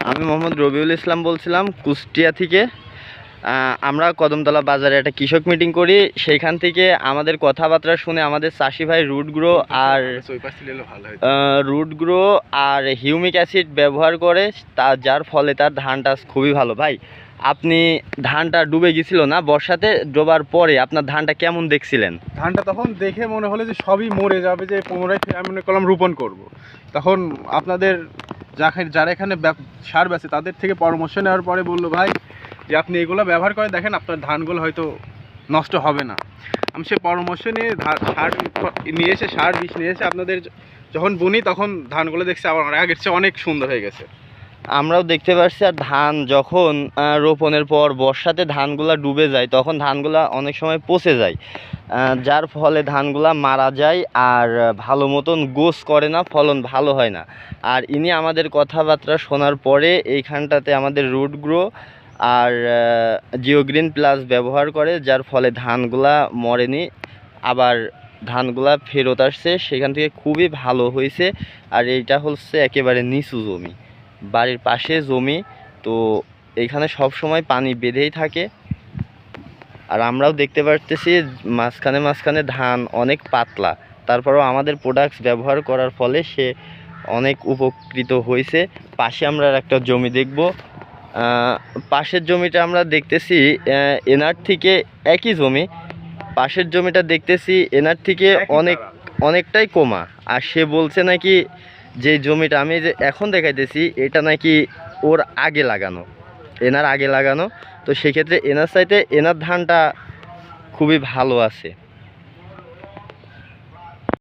আমি মোহাম্মদ রবিউল ইসলাম বলছিলাম কুষ্টিয়া থেকে। আমরা কদমতলা বাজারে একটা কৃষক মিটিং করি, সেইখান থেকে আমাদের কথাবার্তা শুনে আমাদের চাষি ভাই রুট গ্রো আর হিউমিক অ্যাসিড ব্যবহার করে, যার ফলে তার ধানটা খুবই ভালো। ভাই, আপনি ধানটা ডুবে গেছিল না বর্ষাতে, ডোবার পরে আপনার ধানটা কেমন দেখছিলেন? ধানটা তখন দেখে মনে হলো যে সবই মরে যাবে, যে পুনরায় আমি মনে করলাম রোপণ করব। তখন আপনাদের যারা এখানে সার বেচে তাদের থেকে পরামর্শ নেওয়ার পরে বললো, ভাই যে আপনি এগুলো ব্যবহার করে দেখেন, আপনার ধানগুলো হয়তো নষ্ট হবে না। আমি সে পরামর্শ নিয়ে সার নিয়ে এসে, সার বিষ নিয়ে এসে আপনাদের যখন বুনি তখন ধানগুলো দেখছি আবার আগের চেয়ে অনেক সুন্দর হয়ে গেছে। আমরাও দেখতে পাচ্ছি। আর ধান যখন রোপণের পর বর্ষাতে ধানগুলা ডুবে যায়, তখন ধানগুলা অনেক সময় পচে যায়, যার ফলে ধানগুলা মারা যায় আর ভালো মতন গোছ করে না, ফলন ভালো হয় না। আর ইনি আমাদের কথাবার্তা শোনার পরে এইখানটাতে আমাদের রুট গ্রো আর জিওগ্রিন প্লাস ব্যবহার করে, যার ফলে ধানগুলা মরেনি, আবার ধানগুলা ফেরত আসছে, সেখান থেকে খুবই ভালো হয়েছে। আর এইটা হচ্ছে একেবারে নিচু জমি, বাড়ির পাশে জমি, তো এইখানে সব সময় পানি বেঁধেই থাকে। আর আমরাও দেখতে পারতেছি মাঝখানে মাঝখানে ধান অনেক পাতলা, তারপরেও আমাদের প্রোডাক্টস ব্যবহার করার ফলে সে অনেক উপকৃত হয়েছে। পাশে আমরা একটা জমি দেখব, পাশের জমিটা আমরা দেখতেছি এনার থেকে একই জমি, পাশের জমিটা দেখতেছি এনার থেকে অনেকটাই কমা। আর সে বলছে নাকি যে জমিটা আমি যে এখন দেখাইতেছি এটা নাকি ওর আগে লাগানো, এনার আগে লাগানো। তো সেক্ষেত্রে এনার চাইতে এনার ধানটা খুবই ভালো আছে।